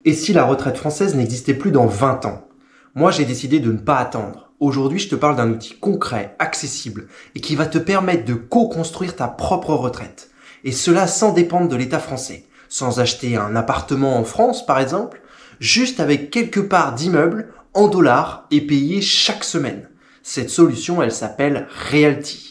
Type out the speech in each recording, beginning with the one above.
Et si la retraite française n'existait plus dans 20 ans? Moi, j'ai décidé de ne pas attendre. Aujourd'hui, je te parle d'un outil concret, accessible et qui va te permettre de co-construire ta propre retraite. Et cela sans dépendre de l'État français, sans acheter un appartement en France par exemple, juste avec quelques parts d'immeubles en dollars et payés chaque semaine. Cette solution, elle s'appelle Realty.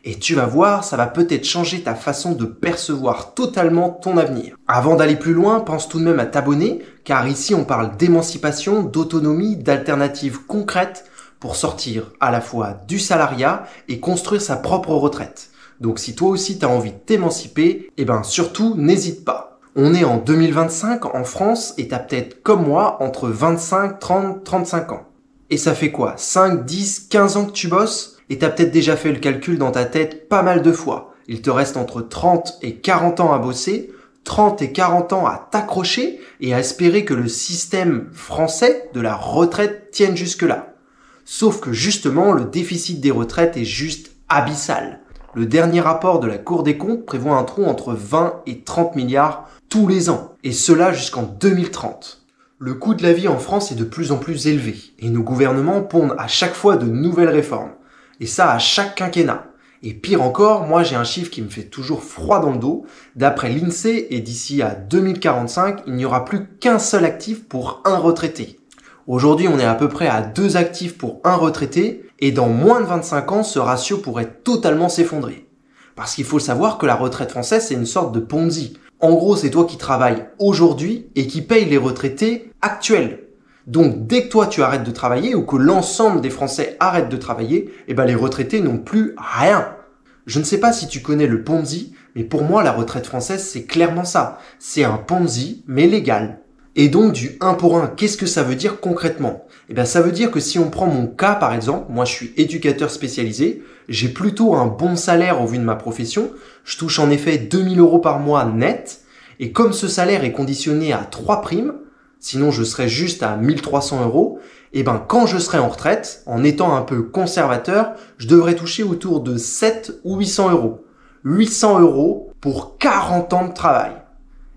Et tu vas voir, ça va peut-être changer ta façon de percevoir totalement ton avenir. Avant d'aller plus loin, pense tout de même à t'abonner, car ici on parle d'émancipation, d'autonomie, d'alternatives concrètes pour sortir à la fois du salariat et construire sa propre retraite. Donc si toi aussi tu as envie de t'émanciper, surtout n'hésite pas. On est en 2025 en France et tu as peut-être comme moi entre 25, 30, 35 ans. Et ça fait quoi? 5, 10, 15 ans que tu bosses? Et t'as peut-être déjà fait le calcul dans ta tête pas mal de fois. Il te reste entre 30 et 40 ans à bosser, 30 et 40 ans à t'accrocher et à espérer que le système français de la retraite tienne jusque-là. Sauf que justement, le déficit des retraites est juste abyssal. Le dernier rapport de la Cour des comptes prévoit un trou entre 20 et 30 milliards tous les ans. Et cela jusqu'en 2030. Le coût de la vie en France est de plus en plus élevé et nos gouvernements pondent à chaque fois de nouvelles réformes. Et ça à chaque quinquennat. Et pire encore, moi j'ai un chiffre qui me fait toujours froid dans le dos. D'après l'INSEE, et d'ici à 2045, il n'y aura plus qu'un seul actif pour un retraité. Aujourd'hui, on est à peu près à 2 actifs pour un retraité, et dans moins de 25 ans, ce ratio pourrait totalement s'effondrer. Parce qu'il faut savoir que la retraite française, c'est une sorte de Ponzi. En gros, c'est toi qui travailles aujourd'hui et qui paye les retraités actuels. Donc, dès que toi tu arrêtes de travailler ou que l'ensemble des Français arrêtent de travailler, les retraités n'ont plus rien. Je ne sais pas si tu connais le Ponzi, mais pour moi, la retraite française, c'est clairement ça. C'est un Ponzi, mais légal. Et donc, du 1 pour 1, qu'est-ce que ça veut dire concrètement? Ça veut dire que si on prend mon cas, par exemple, moi je suis éducateur spécialisé, j'ai plutôt un bon salaire au vu de ma profession, je touche en effet 2000 € par mois net, et comme ce salaire est conditionné à 3 primes, sinon je serais juste à 1300 €, quand je serai en retraite, en étant un peu conservateur, je devrais toucher autour de 7 ou 800 €. 800 € pour 40 ans de travail.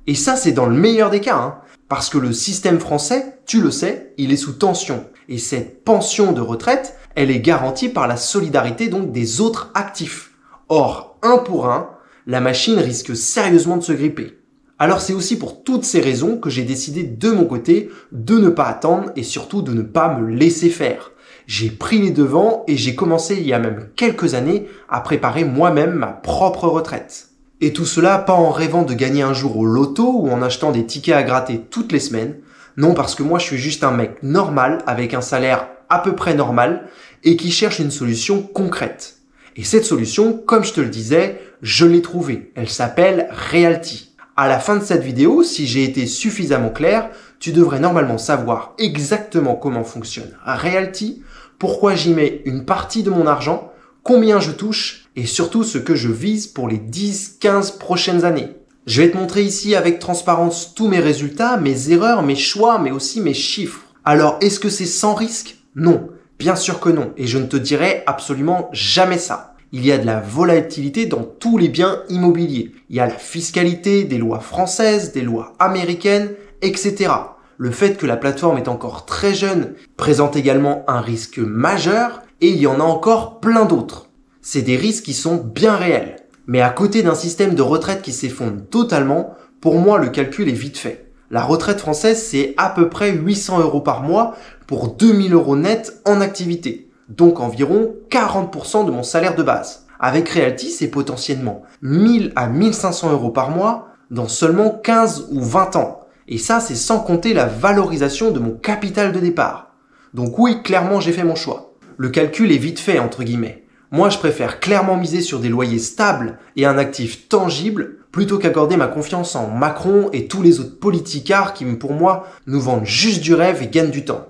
Et ça, c'est dans le meilleur des cas, parce que le système français, tu le sais, il est sous tension. Et cette pension de retraite, elle est garantie par la solidarité donc des autres actifs. Or, 1 pour 1, la machine risque sérieusement de se gripper. Alors c'est aussi pour toutes ces raisons que j'ai décidé de mon côté de ne pas attendre et surtout de ne pas me laisser faire. J'ai pris les devants et j'ai commencé il y a même quelques années à préparer moi-même ma propre retraite. Et tout cela pas en rêvant de gagner un jour au loto ou en achetant des tickets à gratter toutes les semaines. Non, parce que moi je suis juste un mec normal avec un salaire à peu près normal et qui cherche une solution concrète. Et cette solution, comme je te le disais, je l'ai trouvée. Elle s'appelle Realty. À la fin de cette vidéo, si j'ai été suffisamment clair, tu devrais normalement savoir exactement comment fonctionne Realty, pourquoi j'y mets une partie de mon argent, combien je touche et surtout ce que je vise pour les 10-15 prochaines années. Je vais te montrer ici avec transparence tous mes résultats, mes erreurs, mes choix, mais aussi mes chiffres. Alors, est-ce que c'est sans risque? Non, bien sûr que non, et je ne te dirai absolument jamais ça. Il y a de la volatilité dans tous les biens immobiliers. Il y a la fiscalité, des lois françaises, des lois américaines, etc. Le fait que la plateforme est encore très jeune présente également un risque majeur et il y en a encore plein d'autres. C'est des risques qui sont bien réels. Mais à côté d'un système de retraite qui s'effondre totalement, pour moi le calcul est vite fait. La retraite française, c'est à peu près 800 € par mois pour 2000 € net en activité. Donc environ 40% de mon salaire de base. Avec Realty, c'est potentiellement 1000 à 1500 € par mois dans seulement 15 ou 20 ans. Et ça, c'est sans compter la valorisation de mon capital de départ. Donc oui, clairement, j'ai fait mon choix. Le calcul est vite fait, entre guillemets. Moi, je préfère clairement miser sur des loyers stables et un actif tangible plutôt qu'accorder ma confiance en Macron et tous les autres politicards qui, pour moi, nous vendent juste du rêve et gagnent du temps.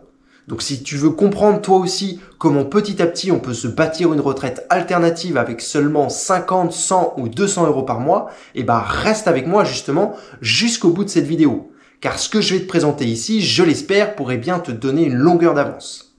Donc si tu veux comprendre toi aussi comment petit à petit on peut se bâtir une retraite alternative avec seulement 50, 100 ou 200 € par mois, reste avec moi justement jusqu'au bout de cette vidéo. Car ce que je vais te présenter ici, je l'espère, pourrait bien te donner une longueur d'avance.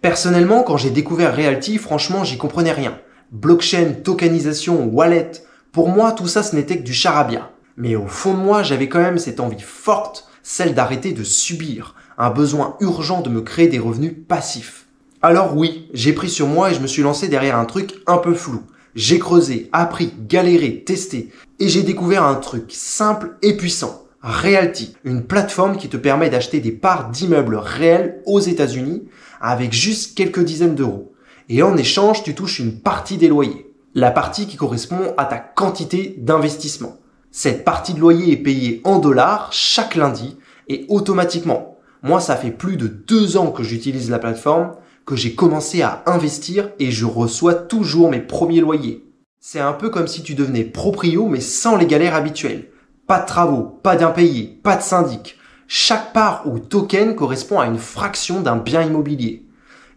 Personnellement, quand j'ai découvert Realty, franchement, j'y comprenais rien. Blockchain, tokenisation, wallet, pour moi tout ça ce n'était que du charabia. Mais au fond de moi j'avais quand même cette envie forte, celle d'arrêter de subir, un besoin urgent de me créer des revenus passifs. Alors oui, j'ai pris sur moi et je me suis lancé derrière un truc un peu flou. J'ai creusé, appris, galéré, testé et j'ai découvert un truc simple et puissant. Realty, une plateforme qui te permet d'acheter des parts d'immeubles réels aux États-Unis avec juste quelques dizaines d'euros. Et en échange, tu touches une partie des loyers. La partie qui correspond à ta quantité d'investissement. Cette partie de loyer est payée en dollars chaque lundi et automatiquement. Moi, ça fait plus de 2 ans que j'utilise la plateforme, que j'ai commencé à investir et je reçois toujours mes premiers loyers. C'est un peu comme si tu devenais proprio mais sans les galères habituelles. Pas de travaux, pas d'impayés, pas de syndic. Chaque part ou token correspond à une fraction d'un bien immobilier.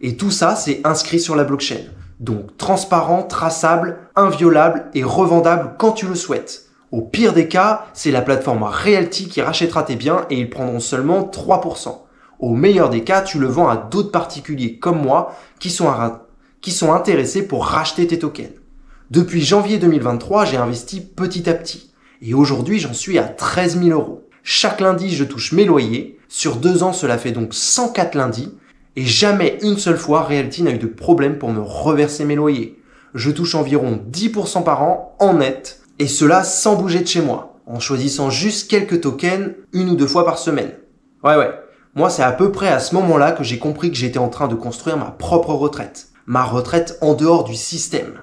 Et tout ça, c'est inscrit sur la blockchain. Donc transparent, traçable, inviolable et revendable quand tu le souhaites. Au pire des cas, c'est la plateforme Realty qui rachètera tes biens et ils prendront seulement 3%. Au meilleur des cas, tu le vends à d'autres particuliers comme moi qui sont intéressés pour racheter tes tokens. Depuis janvier 2023, j'ai investi petit à petit. Et aujourd'hui, j'en suis à 13 000 euros. Chaque lundi, je touche mes loyers. Sur 2 ans, cela fait donc 104 lundis. Et jamais une seule fois, Realty n'a eu de problème pour me reverser mes loyers. Je touche environ 10% par an en net. Et cela sans bouger de chez moi. En choisissant juste quelques tokens 1 ou 2 fois par semaine. Ouais. Moi, c'est à peu près à ce moment-là que j'ai compris que j'étais en train de construire ma propre retraite. Ma retraite en dehors du système.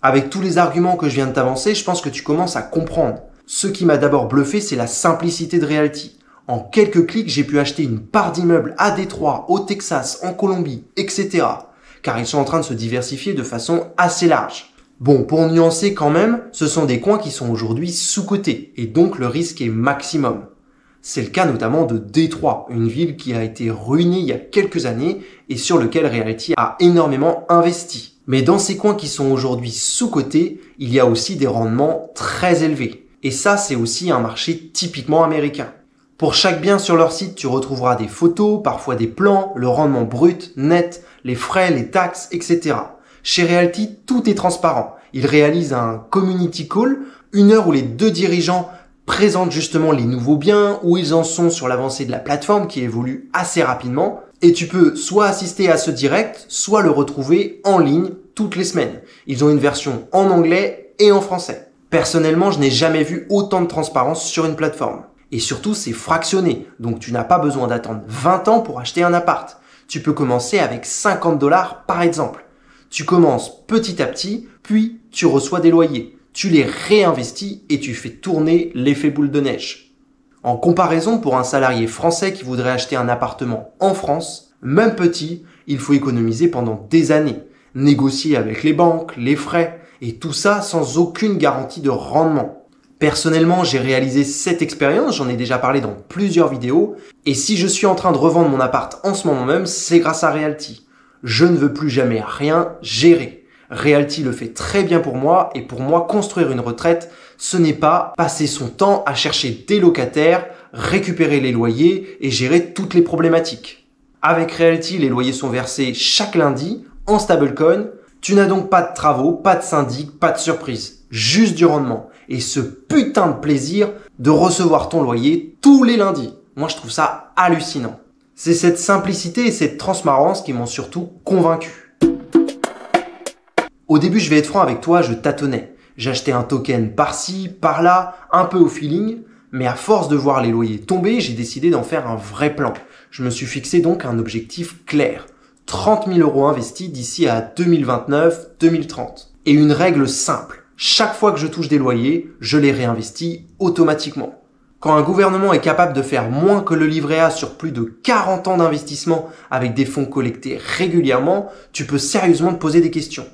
Avec tous les arguments que je viens de t'avancer, je pense que tu commences à comprendre. Ce qui m'a d'abord bluffé, c'est la simplicité de Realty. En quelques clics, j'ai pu acheter une part d'immeuble à Détroit, au Texas, en Colombie, etc. Car ils sont en train de se diversifier de façon assez large. Bon, pour nuancer quand même, ce sont des coins qui sont aujourd'hui sous-cotés et donc le risque est maximum. C'est le cas notamment de Détroit, une ville qui a été ruinée il y a quelques années et sur lequel Realty a énormément investi. Mais dans ces coins qui sont aujourd'hui sous-cotés, il y a aussi des rendements très élevés. Et ça, c'est aussi un marché typiquement américain. Pour chaque bien sur leur site, tu retrouveras des photos, parfois des plans, le rendement brut, net, les frais, les taxes, etc. Chez Realty, tout est transparent. Ils réalisent un community call, 1 heure où les 2 dirigeants présentent justement les nouveaux biens, où ils en sont sur l'avancée de la plateforme qui évolue assez rapidement. Et tu peux soit assister à ce direct, soit le retrouver en ligne toutes les semaines. Ils ont une version en anglais et en français. Personnellement, je n'ai jamais vu autant de transparence sur une plateforme. Et surtout, c'est fractionné. Donc, tu n'as pas besoin d'attendre 20 ans pour acheter un appart. Tu peux commencer avec 50 $ par exemple. Tu commences petit à petit, puis tu reçois des loyers. Tu les réinvestis et tu fais tourner l'effet boule de neige. En comparaison, pour un salarié français qui voudrait acheter un appartement en France, même petit, il faut économiser pendant des années, négocier avec les banques, les frais, et tout ça sans aucune garantie de rendement. Personnellement, j'ai réalisé cette expérience, j'en ai déjà parlé dans plusieurs vidéos, et si je suis en train de revendre mon appart en ce moment même, c'est grâce à Realty. Je ne veux plus jamais rien gérer. Realty le fait très bien pour moi et pour moi, construire une retraite, ce n'est pas passer son temps à chercher des locataires, récupérer les loyers et gérer toutes les problématiques. Avec Realty, les loyers sont versés chaque lundi en stablecoin. Tu n'as donc pas de travaux, pas de syndic, pas de surprise, juste du rendement et ce putain de plaisir de recevoir ton loyer tous les lundis. Moi, je trouve ça hallucinant. C'est cette simplicité et cette transparence qui m'ont surtout convaincu. Au début, je vais être franc avec toi, je tâtonnais. J'achetais un token par-ci, par-là, un peu au feeling, mais à force de voir les loyers tomber, j'ai décidé d'en faire un vrai plan. Je me suis fixé donc un objectif clair. 30 000 € investis d'ici à 2029-2030. Et une règle simple. Chaque fois que je touche des loyers, je les réinvestis automatiquement. Quand un gouvernement est capable de faire moins que le livret A sur plus de 40 ans d'investissement avec des fonds collectés régulièrement, tu peux sérieusement te poser des questions.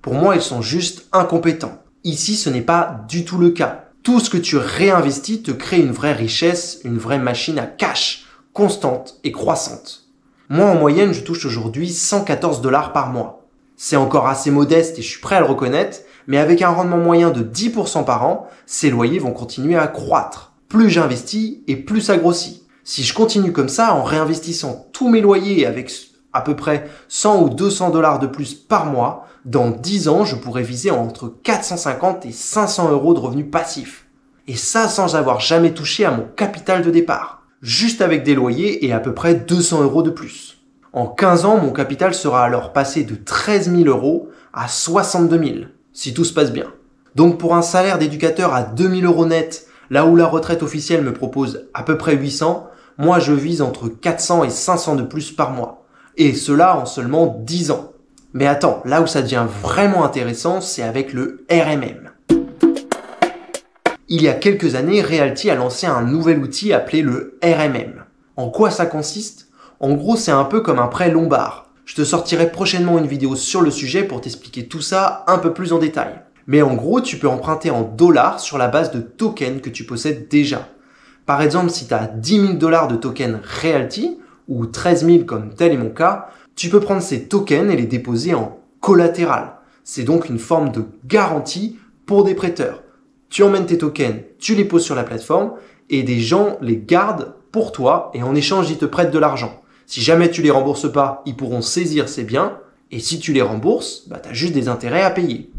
Pour moi, ils sont juste incompétents. Ici, ce n'est pas du tout le cas. Tout ce que tu réinvestis te crée une vraie richesse, une vraie machine à cash, constante et croissante. Moi, en moyenne, je touche aujourd'hui 114 $ par mois. C'est encore assez modeste et je suis prêt à le reconnaître, mais avec un rendement moyen de 10% par an, ces loyers vont continuer à croître. Plus j'investis et plus ça grossit. Si je continue comme ça, en réinvestissant tous mes loyers avec à peu près 100 ou 200 $ de plus par mois, dans 10 ans, je pourrais viser entre 450 et 500 € de revenus passifs. Et ça sans avoir jamais touché à mon capital de départ. Juste avec des loyers et à peu près 200 € de plus. En 15 ans, mon capital sera alors passé de 13 000 € à 62 000, si tout se passe bien. Donc pour un salaire d'éducateur à 2 000 € net, là où la retraite officielle me propose à peu près 800, moi je vise entre 400 et 500 de plus par mois. Et cela en seulement 10 ans. Mais attends, là où ça devient vraiment intéressant, c'est avec le RMM. Il y a quelques années, Realty a lancé un nouvel outil appelé le RMM. En quoi ça consiste ? En gros, c'est un peu comme un prêt lombard. Je te sortirai prochainement une vidéo sur le sujet pour t'expliquer tout ça un peu plus en détail. Mais en gros, tu peux emprunter en dollars sur la base de tokens que tu possèdes déjà. Par exemple, si tu as 10 000 $ de tokens Realty, ou 13 000 comme tel est mon cas, tu peux prendre ces tokens et les déposer en collatéral. C'est donc une forme de garantie pour des prêteurs. Tu emmènes tes tokens, tu les poses sur la plateforme et des gens les gardent pour toi et en échange, ils te prêtent de l'argent. Si jamais tu les rembourses pas, ils pourront saisir ces biens et si tu les rembourses, tu as juste des intérêts à payer.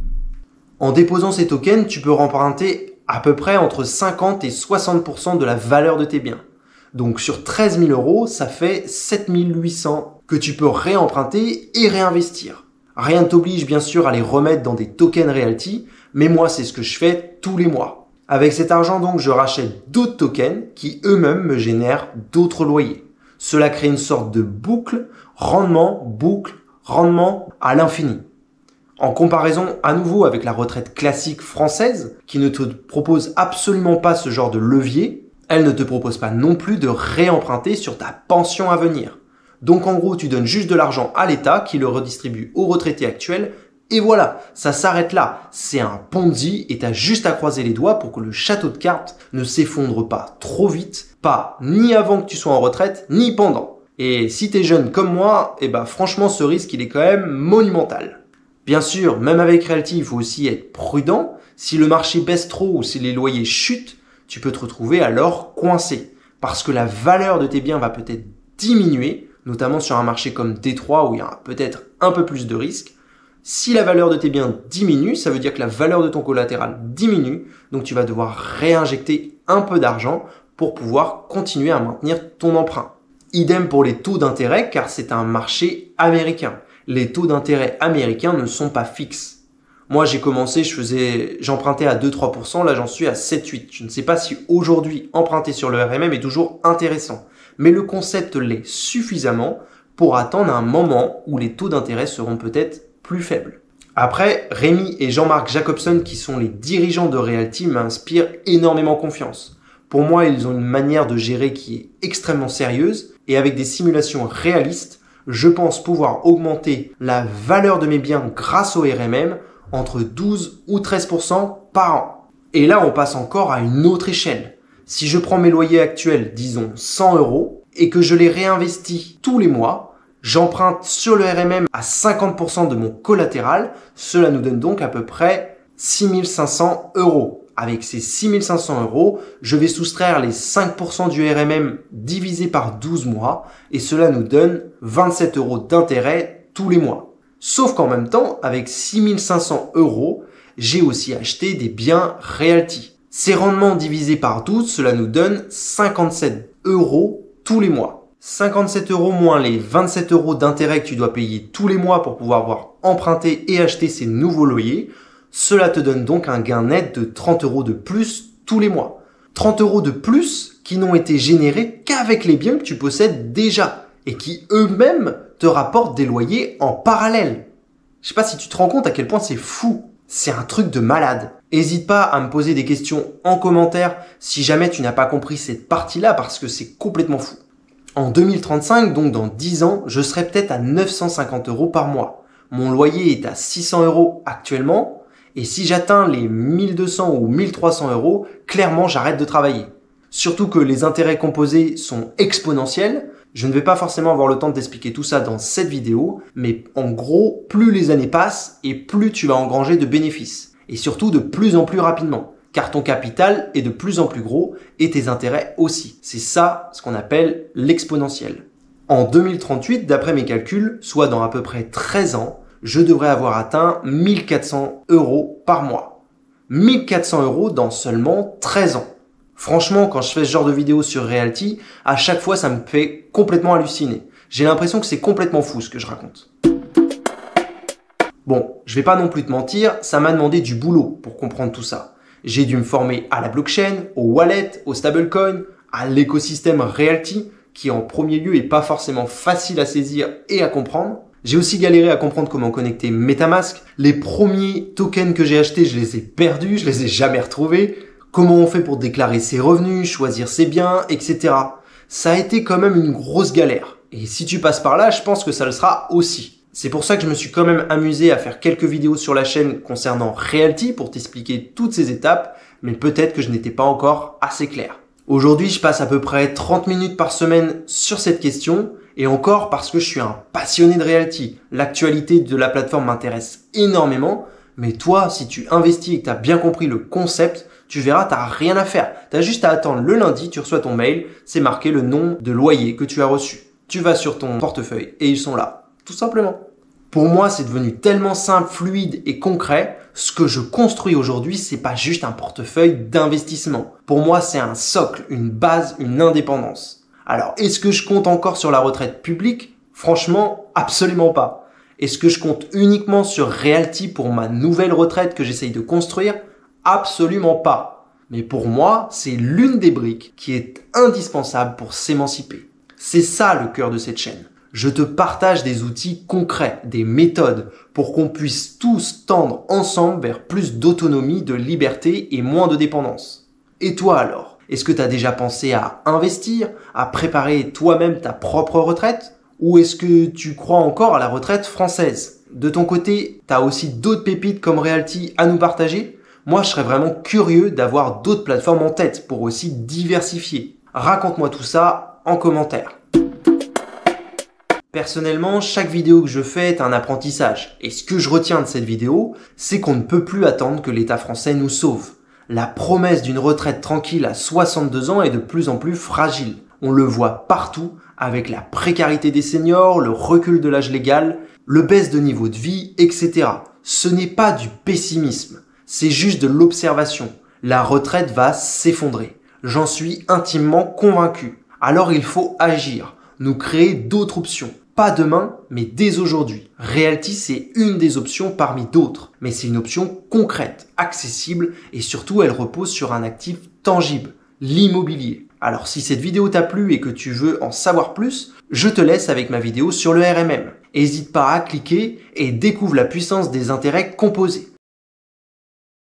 En déposant ces tokens, tu peux remprunter à peu près entre 50 et 60% de la valeur de tes biens. Donc sur 13 000 €, ça fait 7 800 que tu peux réemprunter et réinvestir. Rien ne t'oblige bien sûr à les remettre dans des tokens Realty, mais moi c'est ce que je fais tous les mois. Avec cet argent donc, je rachète d'autres tokens qui eux-mêmes me génèrent d'autres loyers. Cela crée une sorte de boucle, rendement à l'infini. En comparaison à nouveau avec la retraite classique française, qui ne te propose absolument pas ce genre de levier, elle ne te propose pas non plus de réemprunter sur ta pension à venir. Donc en gros, tu donnes juste de l'argent à l'État qui le redistribue aux retraités actuels et voilà, ça s'arrête là. C'est un Ponzi et t'as juste à croiser les doigts pour que le château de cartes ne s'effondre pas trop vite, pas ni avant que tu sois en retraite, ni pendant. Et si t'es jeune comme moi, franchement ce risque il est quand même monumental. Bien sûr, même avec Realty, il faut aussi être prudent. Si le marché baisse trop ou si les loyers chutent, tu peux te retrouver alors coincé. Parce que la valeur de tes biens va peut-être diminuer, notamment sur un marché comme Détroit où il y a peut-être un peu plus de risques. Si la valeur de tes biens diminue, ça veut dire que la valeur de ton collatéral diminue. Donc tu vas devoir réinjecter un peu d'argent pour pouvoir continuer à maintenir ton emprunt. Idem pour les taux d'intérêt car c'est un marché américain. Les taux d'intérêt américains ne sont pas fixes. Moi, j'ai commencé, j'empruntais à 2-3%, là j'en suis à 7-8. Je ne sais pas si aujourd'hui, emprunter sur le RMM est toujours intéressant. Mais le concept l'est suffisamment pour attendre un moment où les taux d'intérêt seront peut-être plus faibles. Après, Rémi et Jean-Marc Jacobson, qui sont les dirigeants de Realty, m'inspirent énormément confiance. Pour moi, ils ont une manière de gérer qui est extrêmement sérieuse et avec des simulations réalistes, je pense pouvoir augmenter la valeur de mes biens grâce au RMM entre 12 ou 13% par an. Et là, on passe encore à une autre échelle. Si je prends mes loyers actuels, disons 100 €, et que je les réinvestis tous les mois, j'emprunte sur le RMM à 50% de mon collatéral, cela nous donne donc à peu près 6 500 €. Avec ces 6 500 €, je vais soustraire les 5% du RMM divisé par 12 mois et cela nous donne 27 € d'intérêt tous les mois. Sauf qu'en même temps, avec 6 500 €, j'ai aussi acheté des biens Realty. Ces rendements divisés par 12, cela nous donne 57 € tous les mois. 57 € moins les 27 € d'intérêt que tu dois payer tous les mois pour pouvoir avoir emprunté et acheter ces nouveaux loyers. Cela te donne donc un gain net de 30 € de plus tous les mois. 30 € de plus qui n'ont été générés qu'avec les biens que tu possèdes déjà et qui eux-mêmes te rapportent des loyers en parallèle. Je sais pas si tu te rends compte à quel point c'est fou. C'est un truc de malade. N'hésite pas à me poser des questions en commentaire si jamais tu n'as pas compris cette partie-là parce que c'est complètement fou. En 2035, donc dans 10 ans, je serai peut-être à 950 € par mois. Mon loyer est à 600 € actuellement. Et si j'atteins les 1200 ou 1300 €, clairement, j'arrête de travailler. Surtout que les intérêts composés sont exponentiels. Je ne vais pas forcément avoir le temps de t'expliquer tout ça dans cette vidéo, mais en gros, plus les années passent et plus tu vas engranger de bénéfices. Et surtout de plus en plus rapidement, car ton capital est de plus en plus gros et tes intérêts aussi. C'est ça ce qu'on appelle l'exponentiel. En 2038, d'après mes calculs, soit dans à peu près 13 ans, je devrais avoir atteint 1400 € par mois. 1400 € dans seulement 13 ans. Franchement, quand je fais ce genre de vidéo sur Realty, à chaque fois, ça me fait complètement halluciner. J'ai l'impression que c'est complètement fou ce que je raconte. Bon, je vais pas non plus te mentir, ça m'a demandé du boulot pour comprendre tout ça. J'ai dû me former à la blockchain, au wallet, au stablecoin, à l'écosystème Realty, qui en premier lieu est pas forcément facile à saisir et à comprendre. J'ai aussi galéré à comprendre comment connecter MetaMask. Les premiers tokens que j'ai achetés, je les ai perdus, je les ai jamais retrouvés. Comment on fait pour déclarer ses revenus, choisir ses biens, etc. Ça a été quand même une grosse galère. Et si tu passes par là, je pense que ça le sera aussi. C'est pour ça que je me suis quand même amusé à faire quelques vidéos sur la chaîne concernant Realty pour t'expliquer toutes ces étapes, mais peut-être que je n'étais pas encore assez clair. Aujourd'hui, je passe à peu près 30 minutes par semaine sur cette question, et encore parce que je suis un passionné de Realty. L'actualité de la plateforme m'intéresse énormément, mais toi, si tu investis et que tu as bien compris le concept, tu verras, tu n'as rien à faire. Tu as juste à attendre le lundi, tu reçois ton mail, c'est marqué le nom de loyer que tu as reçu. Tu vas sur ton portefeuille et ils sont là, tout simplement. Pour moi, c'est devenu tellement simple, fluide et concret. Ce que je construis aujourd'hui, c'est pas juste un portefeuille d'investissement. Pour moi, c'est un socle, une base, une indépendance. Alors, est-ce que je compte encore sur la retraite publique? Franchement, absolument pas. Est-ce que je compte uniquement sur Realty pour ma nouvelle retraite que j'essaye de construire? Absolument pas. Mais pour moi, c'est l'une des briques qui est indispensable pour s'émanciper. C'est ça le cœur de cette chaîne. Je te partage des outils concrets, des méthodes pour qu'on puisse tous tendre ensemble vers plus d'autonomie, de liberté et moins de dépendance. Et toi alors? Est-ce que tu as déjà pensé à investir, à préparer toi-même ta propre retraite? Ou est-ce que tu crois encore à la retraite française? De ton côté, tu as aussi d'autres pépites comme Realty à nous partager? Moi, je serais vraiment curieux d'avoir d'autres plateformes en tête pour aussi diversifier. Raconte-moi tout ça en commentaire. Personnellement, chaque vidéo que je fais est un apprentissage. Et ce que je retiens de cette vidéo, c'est qu'on ne peut plus attendre que l'État français nous sauve. La promesse d'une retraite tranquille à 62 ans est de plus en plus fragile. On le voit partout avec la précarité des seniors, le recul de l'âge légal, le baisse de niveau de vie, etc. Ce n'est pas du pessimisme, c'est juste de l'observation. La retraite va s'effondrer. J'en suis intimement convaincu. Alors il faut agir, nous créer d'autres options. Pas demain, mais dès aujourd'hui. Realty, c'est une des options parmi d'autres. Mais c'est une option concrète, accessible et surtout, elle repose sur un actif tangible, l'immobilier. Alors, si cette vidéo t'a plu et que tu veux en savoir plus, je te laisse avec ma vidéo sur le RMM. N'hésite pas à cliquer et découvre la puissance des intérêts composés.